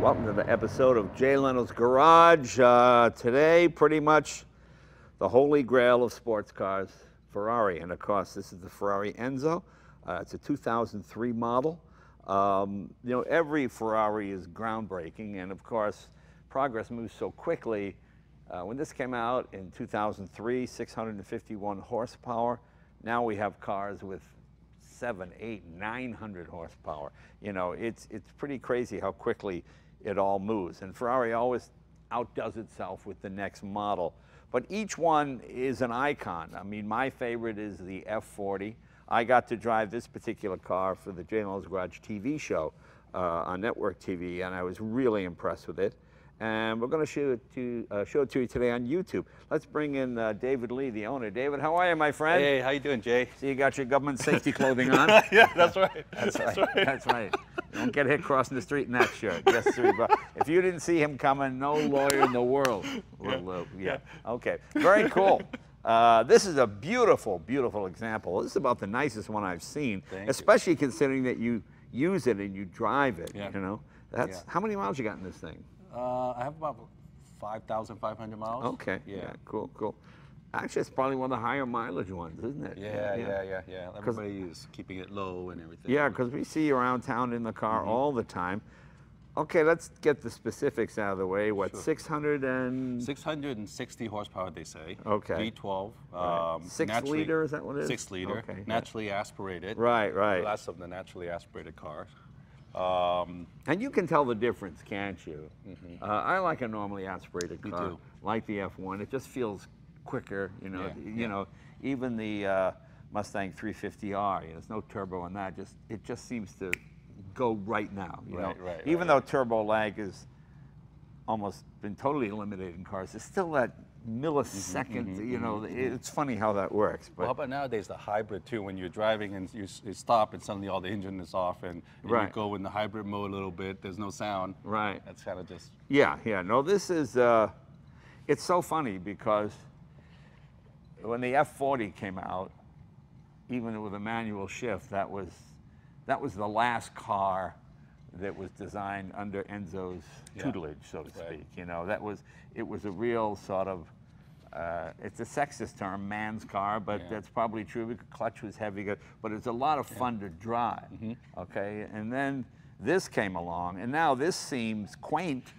Welcome to the episode of Jay Leno's Garage. Today, pretty much the holy grail of sports cars, Ferrari. And of course, this is the Ferrari Enzo. It's a 2003 model. Every Ferrari is groundbreaking, and of course, progress moves so quickly. When this came out in 2003, 651 horsepower. Now we have cars with 700, 800, 900 horsepower. It's pretty crazy how quickly it all moves. And Ferrari always outdoes itself with the next model. But each one is an icon. I mean, my favorite is the F40. I got to drive this particular car for the Jay Leno's Garage TV show on network TV, and I was really impressed with it. And we're going to show it to you today on YouTube. Let's bring in David Lee, the owner. David, how are you, my friend? Hey, how you doing, Jay? So you got your government safety clothing on? Yeah, that's right. That's right. That's right. Don't get hit crossing the street in that shirt. Yes, sir. If you didn't see him coming, no lawyer in the world will. Yeah. Okay. Very cool. This is a beautiful, beautiful example. This is about the nicest one I've seen, especially considering that you use it and you drive it. Yeah. That's how many miles you got in this thing? I have about 5,500 miles. Okay. Yeah. Cool. Cool. Actually, it's probably one of the higher mileage ones, isn't it? Yeah. Everybody is keeping it low and everything. Yeah, because we see you around town in the car all the time. Okay, let's get the specifics out of the way. What, sure. 660 horsepower, they say. Okay. V12. Right. 6 liter, is that what it is? 6 liter. Okay. Naturally aspirated. Right. The last of the naturally aspirated cars. And you can tell the difference, can't you? I like a normally aspirated car. Me too. Like the F1. It just feels quicker, even the Mustang 350R, there's no turbo on that. It just seems to go right now. Even though turbo lag is almost been totally eliminated in cars, there's still that millisecond. It's funny how that works. But well, how about nowadays the hybrid too? When you're driving and you stop and suddenly all the engine is off, and you go in the hybrid mode a little bit. There's no sound. Right. That's kind of just. Yeah. No, this is. It's so funny because when the F40 came out, even with a manual shift, that was the last car that was designed under Enzo's tutelage, so to speak. It was a real sort of, it's a sexist term, man's car, but that's probably true because clutch was heavy, but it's a lot of fun to drive, okay? And then this came along, and now this seems quaint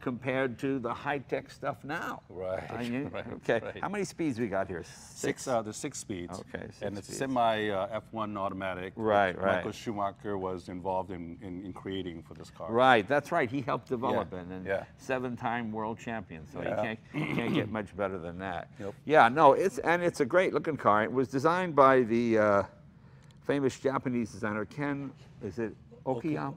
compared to the high-tech stuff now. Right. Okay. Right. How many speeds we got here? Six? There's 6 speeds. Okay. And it's semi F1 automatic. Right. Michael Schumacher was involved in creating for this car. Right. That's right. He helped develop it, and 7-time world champion. So you can't get much better than that. Yep. Yeah. No. It's a great-looking car. It was designed by the famous Japanese designer Ken. Is it? Okuyama,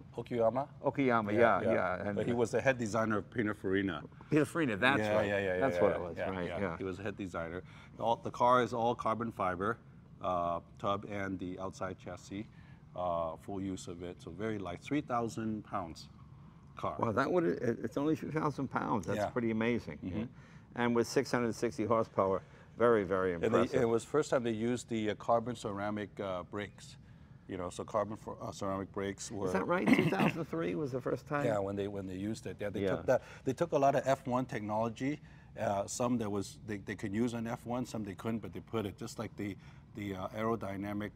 yeah. But he was the head designer of Pininfarina. Pininfarina, that's right. That's what it was, right? He was the head designer. The car is all carbon fiber, tub and the outside chassis, full use of it. So very light, 3,000 pounds car. Well, it's only 3,000 pounds. That's pretty amazing. And with 660 horsepower, very, very impressive. And it was the first time they used the carbon ceramic brakes. So carbon ceramic brakes were. Is that right? 2003 was the first time. Yeah, when they used it. Yeah, took that. They took a lot of F1 technology. Some that was they could use on F1, some they couldn't, but they put it just like the aerodynamic.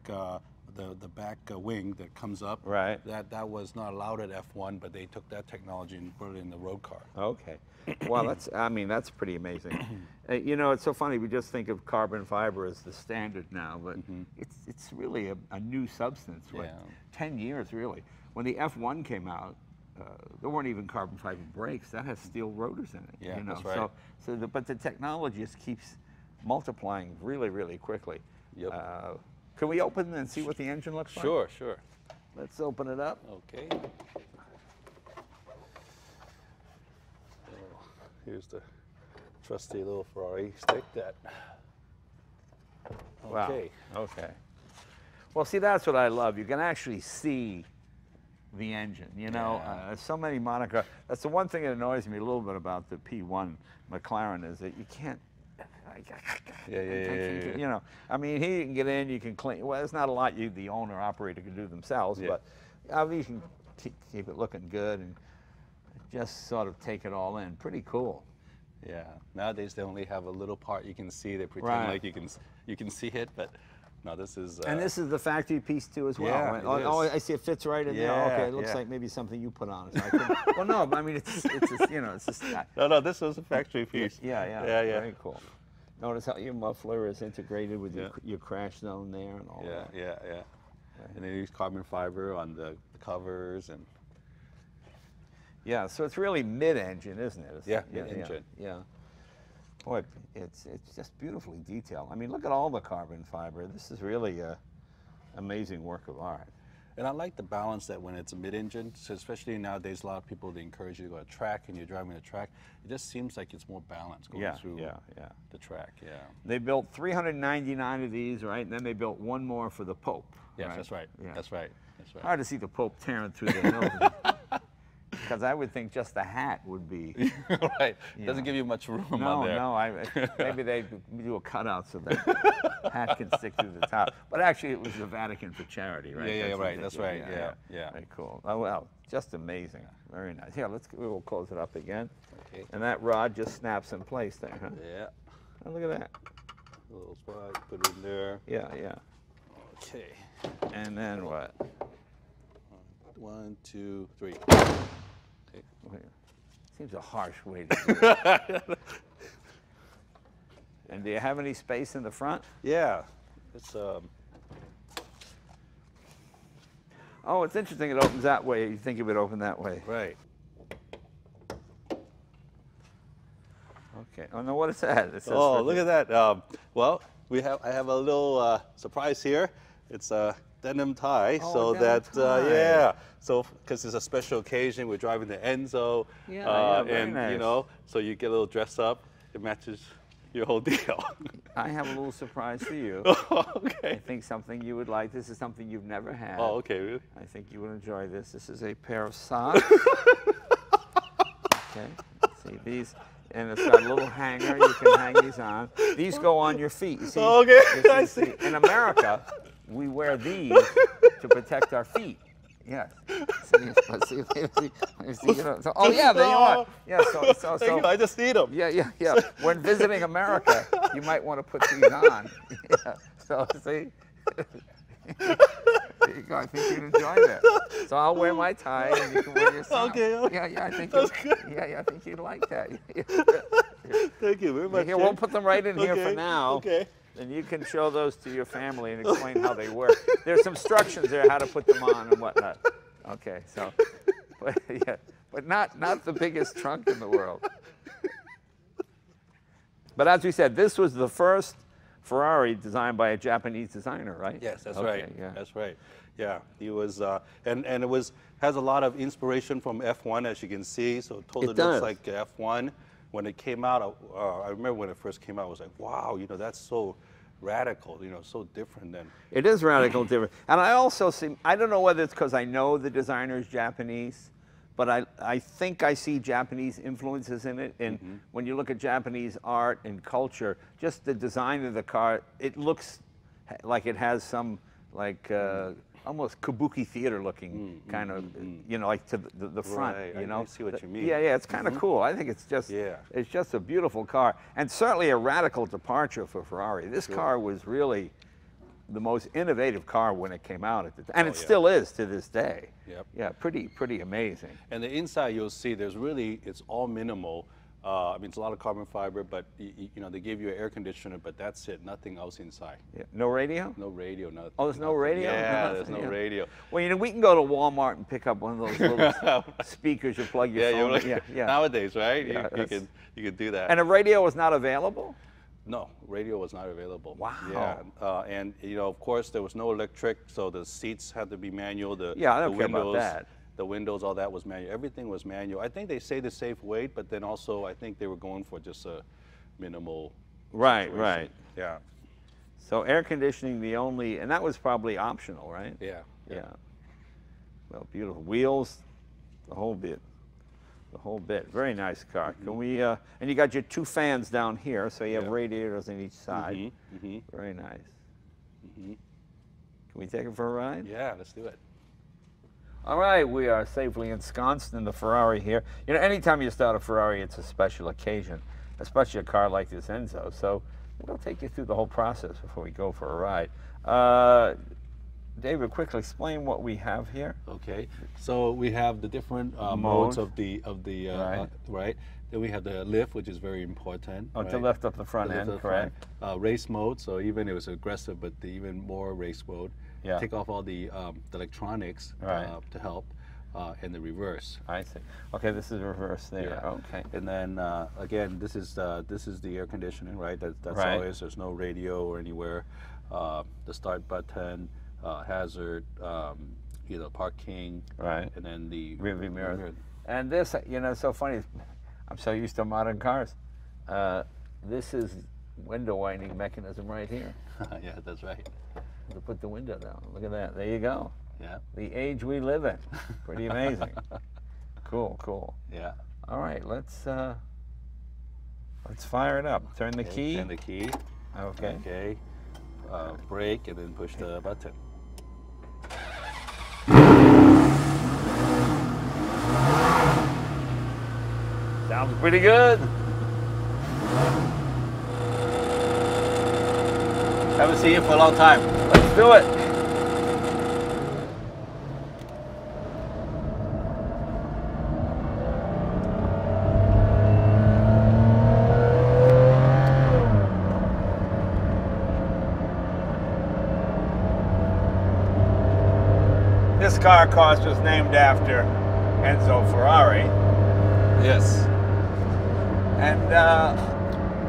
The back wing that comes up. Right. That was not allowed at F1, but they took that technology and put it in the road car. Okay. Well, that's pretty amazing. It's so funny. We just think of carbon fiber as the standard now, but it's really a new substance. 10 years really. When the F1 came out, there weren't even carbon fiber brakes. That has steel rotors in it. Yeah, that's right. But the technology just keeps multiplying really, really quickly. Yep. Can we open and see what the engine looks like? Sure. Let's open it up. Okay. Here's the trusty little Ferrari stick that. Okay. Wow. Okay. Well, see, that's what I love. You can actually see the engine. So many monocar. That's the one thing that annoys me a little bit about the P1 McLaren is that you can't. I mean, he can get in, you can clean. Well, there's not a lot the owner operator can do themselves, but you can keep it looking good. And just sort of take it all in. Pretty cool. Yeah. Nowadays they only have a little part you can see. They pretend like you can see it, but no, this is. And this is the factory piece too as well. Yeah, right? it Oh, is. I see it fits right in there. Okay, it looks like maybe something you put on. Well, no, I mean it's just, you know, it's just. No, this was a factory piece. Yeah. Very cool. Notice how your muffler is integrated with your crash zone there and all that. Yeah. And they use carbon fiber on the covers and. Yeah, so it's really mid-engine, isn't it? Mid-engine. Yeah. Boy, it's just beautifully detailed. I mean, look at all the carbon fiber. This is really an amazing work of art. And I like the balance that when it's a mid-engine, so especially nowadays, a lot of people, they encourage you to go to track and you're driving a track. It just seems like it's more balanced going through the track. Yeah. They built 399 of these, right? And then they built one more for the Pope. Yes, right? that's right. Yeah. That's right. Hard to see the Pope tearing through the hills. Because I would think just the hat would be. Right. Doesn't give you much room on there. No, maybe they do a cutout so that hat can stick through the top. But actually, it was the Vatican for charity, right? Yeah, right. That's right. Yeah. Very cool. Oh, well, just amazing. Very nice. Yeah, we'll close it up again. Okay. And that rod just snaps in place there, huh? Yeah. Oh, look at that. A little spot, put it in there. Yeah. Okay. And then what? 1, 2, 3. Seems a harsh way to do it. And do you have any space in the front? Yeah. It's Oh, it's interesting. It opens that way. You think it would open that way. right. Okay. Oh no, what is that? It says Look at that. Well, I have a little surprise here. It's a denim tie, so denim that tie. so because it's a special occasion, we're driving the Enzo, very and nice. you know, so you get a little dress up. It matches your whole deal. I have a little surprise for you. Okay. I think something you would like. This is something you've never had. Oh, okay. Really? I think you would enjoy this. This is a pair of socks. Okay. See these, and it's got a little hanger. You can hang these on. These go on your feet. You see? Okay. I see. In America, we wear these to protect our feet. Yes. See, oh yeah, there you are. Yeah. So. Thank you. I just need them. Yeah. When visiting America, you might want to put these on. Yeah. So see. There you go. I think you'd enjoy that. So I'll wear my tie, and you can wear your socks. Okay. Yeah. I think. Yeah. I think you'd like that. Thank you very much. Here, we'll put them right in here for now. Okay. And you can show those to your family and explain how they work. There's some instructions there how to put them on and whatnot. Okay, so, but not the biggest trunk in the world. But as we said, this was the first Ferrari designed by a Japanese designer, right? Yes, that's okay, right. Yeah. That's right. Yeah, he was, and it has a lot of inspiration from F1, as you can see. So it totally looks like F1. When it came out, I remember when it first came out, I was like, wow, you know, that's so radical, you know, so different than. It is radical different. And I also see, I don't know whether it's because I know the designer is Japanese, but I think I see Japanese influences in it. And when you look at Japanese art and culture, just the design of the car, it looks like it has some like almost kabuki theater looking kind of, you know, like to the front, Right. you know. I see what you mean. Yeah, it's kind of cool. I think it's just a beautiful car, and certainly a radical departure for Ferrari. This car was really the most innovative car when it came out at the time, and it still is to this day. Yep. Yeah, pretty amazing. And the inside, you'll see it's all minimal. I mean, it's a lot of carbon fiber, but you know, they gave you an air conditioner, but that's it. Nothing else inside. Yeah. No radio? No radio, nothing. Oh, there's no radio? Yeah, there's no radio. Well, you know, we can go to Walmart and pick up one of those little speakers you plug your phone in. Yeah. Nowadays, right? Yeah, you can do that. And a radio was not available? No, radio was not available. Wow. Yeah, and you know, of course, there was no electric, so the seats had to be manual. I don't care about that. The windows, all that was manual. Everything was manual. I think they say the safe weight, but then also I think they were going for just a minimal. Right. Yeah. So air conditioning the only, and that was probably optional, right? Yeah. Well, beautiful wheels, the whole bit. Very nice car. Can we? And you got your two fans down here, so you have radiators on each side. Very nice. Can we take it for a ride? Yeah, let's do it. All right, we are safely ensconced in the Ferrari here. You know, anytime you start a Ferrari, it's a special occasion, especially a car like this Enzo. So we'll take you through the whole process before we go for a ride. David, quickly explain what we have here. Okay, so we have the different modes of the right. Then we have the lift, which is very important. Oh, right? To lift up the front end, correct. Race mode, so even it was aggressive, but the even more race mode. Yeah. Take off all the electronics to help, and the reverse. I see. Okay, this is reverse there. Yeah. Okay. And then again, this is the air conditioning, right? That's all it is. There's no radio or anywhere. The start button, hazard, parking, right? And then the rear view mirror. And this, you know, so funny. I'm so used to modern cars. This is window winding mechanism right here. Yeah, that's right. To put the window down. Look at that. There you go. Yeah. The age we live in. Pretty amazing. Cool, cool. Yeah. All right, let's fire it up. Turn the key. Turn the key. Okay. Okay. Brake and then push the button. Sounds pretty good. Haven't seen you for a long time. Let's do it. This car, of course, was named after Enzo Ferrari. Yes. And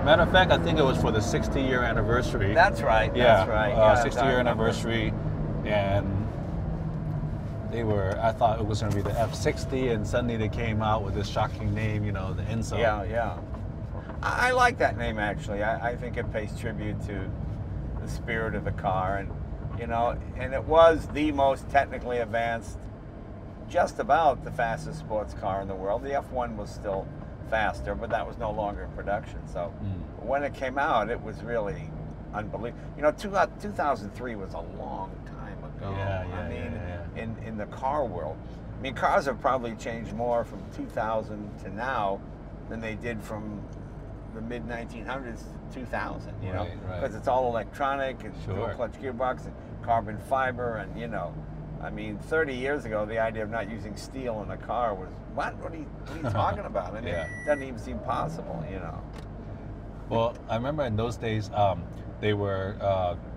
matter of fact, I think it was for the 60-year anniversary. That's right. Yeah, that's right. Yeah, 60-year anniversary, and they were. I thought it was going to be the F60, and suddenly they came out with this shocking name, you know, the Enzo. Yeah, yeah. I like that name actually. I think it pays tribute to the spirit of the car, and you know, and it was the most technically advanced, just about the fastest sports car in the world. The F1 was still faster, but that was no longer in production. So when it came out, it was really unbelievable. You know, 2003 was a long time ago. I mean, in the car world. I mean, cars have probably changed more from 2000 to now than they did from the mid-1900s to 2000, you know, because it's all electronic and dual clutch gearbox and carbon fiber, and you know, I mean, 30 years ago, the idea of not using steel in a car was, what are you talking about? I mean, it doesn't even seem possible, you know. Well, I remember in those days, they were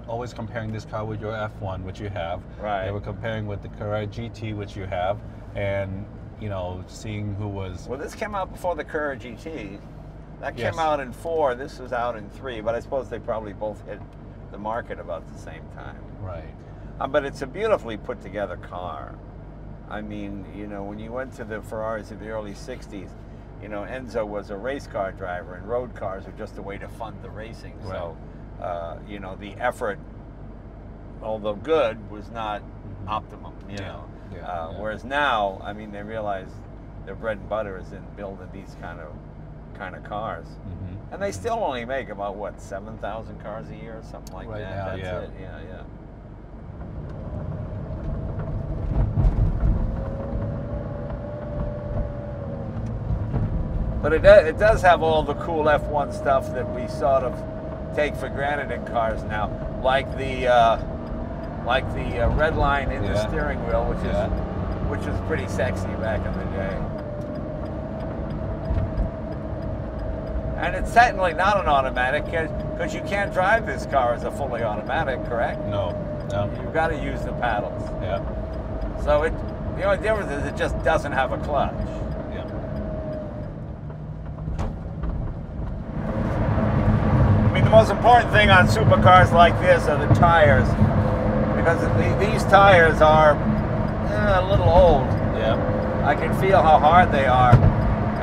always comparing this car with your F1, which you have. Right. They were comparing with the Ferrari GT, which you have, and, you know, seeing who was... Well, this came out before the Ferrari GT. That came out in 4, this was out in 3, but I suppose they probably both hit the market about the same time. Right. But it's a beautifully put together car. I mean, you know, when you went to the Ferraris of the early 60s, you know, Enzo was a race car driver, and road cars were just a way to fund the racing. Right. So, you know, the effort, although good, was not optimum, you know. Whereas now, I mean, they realize their bread and butter is in building these kind of cars. And they still only make about, what, 7,000 cars a year or something like that? Now, That's it, yeah. But it does have all the cool F1 stuff that we sort of take for granted in cars now, like the red line in the steering wheel, which is pretty sexy back in the day. And it's certainly not an automatic, because you can't drive this car as a fully automatic, correct? No. You've got to use the paddles. Yeah. So the only difference is it just doesn't have a clutch. The most important thing on supercars like this are the tires, because these tires are a little old. Yeah. I can feel how hard they are,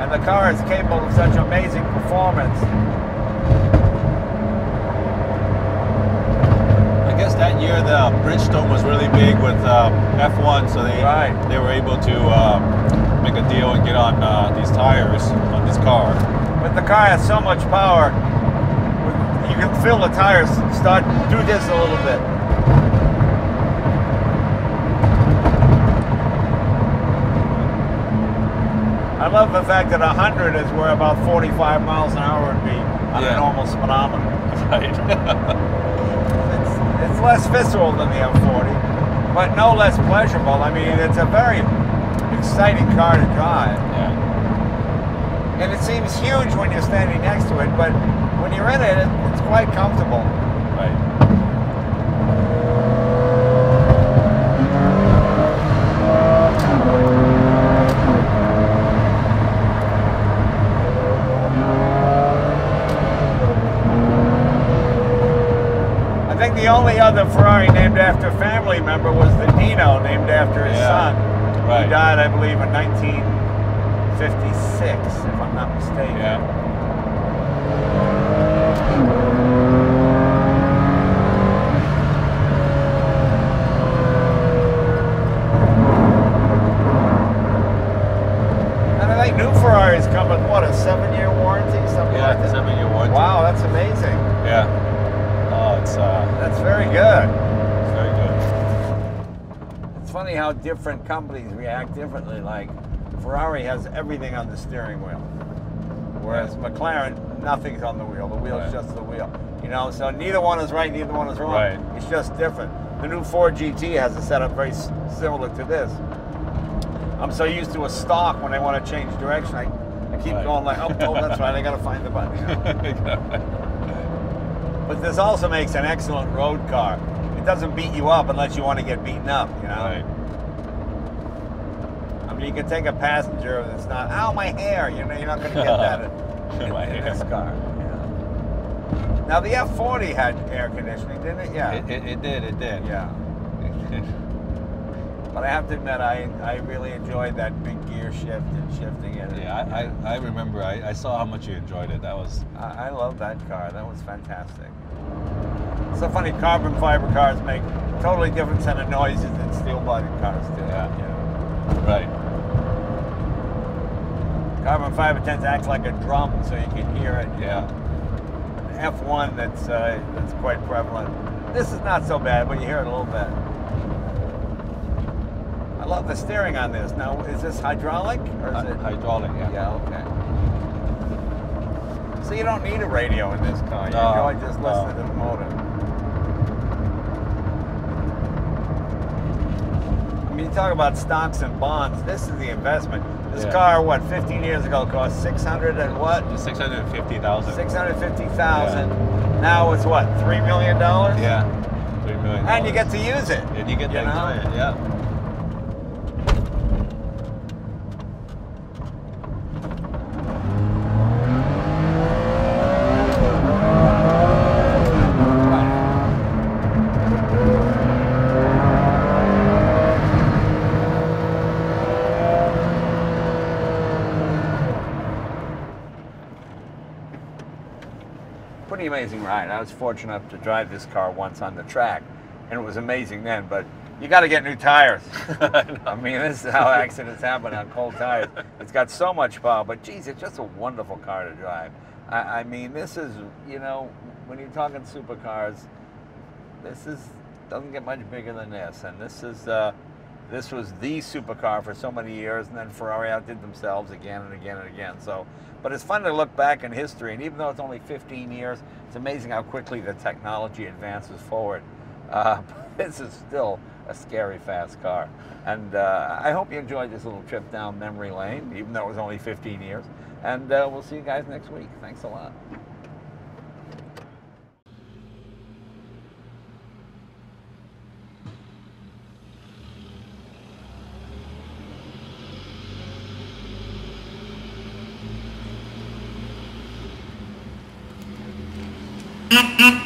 and the car is capable of such amazing performance. I guess that year the Bridgestone was really big with F1, so they were able to make a deal and get on these tires on this car. But the car has so much power. You can feel the tires start do this a little bit. I love the fact that 100 is where about 45 miles an hour would be on a normal speedometer. Right. It's less visceral than the M40, but no less pleasurable. I mean, it's a very exciting car to drive. Yeah. And it seems huge when you're standing next to it, but when you're in it, it's quite comfortable. Right. I think the only other Ferrari named after a family member was the Dino, named after his son. Right. Who died, I believe, in 1956, if I'm not mistaken. Yeah. And I think new Ferraris come with, what, a 7-year warranty? Something like that? 7-year warranty. Wow, that's amazing. Yeah. Oh, it's That's very good. very good. It's funny how different companies react differently. Like, Ferrari has everything on the steering wheel, whereas McLaren, nothing's on the wheel. The wheel's just the wheel. You know, so neither one is right, neither one is wrong. Right. It's just different. The new Ford GT has a setup very similar to this. I'm so used to a stock when I want to change direction, I keep going like, oh, that's right, I got to find the button. You know? But this also makes an excellent road car. It doesn't beat you up unless you want to get beaten up, you know? Right. I mean, you can take a passenger that's not, ow, my hair, you know, you're not going to get that in this car. You know? Now, the F40 had air conditioning, didn't it? Yeah. It did. Yeah. But I have to admit, I really enjoyed that big gear shift and shifting it. Yeah, I remember. I saw how much you enjoyed it. That was. I love that car. That was fantastic. It's so funny. Carbon fiber cars make totally different set of noises than steel-bodied cars do. Yeah. You know? Right. Carbon fiber tends to act like a drum, so you can hear it. Yeah. F1, that's quite prevalent. This is not so bad, but you hear it a little bit. I love the steering on this. Now, is this hydraulic or is it hydraulic? Yeah. Yeah. Okay. So you don't need a radio in this car. You No, enjoy just listening to the motor. I mean, you talk about stocks and bonds. This is the investment. This car, what, 15 years ago, cost 600 and what? 650,000. 650,000. Now it's what, $3 million? Yeah. $3 million. And you get to use it. And you get to enjoy it. Yeah. Pretty amazing ride. I was fortunate enough to drive this car once on the track, and it was amazing then, but you got to get new tires. I mean, this is how accidents happen on cold tires. It's got so much power, but geez, it's just a wonderful car to drive. I mean, this is, you know, when you're talking supercars, doesn't get much bigger than this, and this was the supercar for so many years, and then Ferrari outdid themselves again and again and again. So, but it's fun to look back in history, and even though it's only 15 years, it's amazing how quickly the technology advances forward. This is still a scary fast car, and I hope you enjoyed this little trip down memory lane, even though it was only 15 years. And we'll see you guys next week. Thanks a lot. Mm-hmm.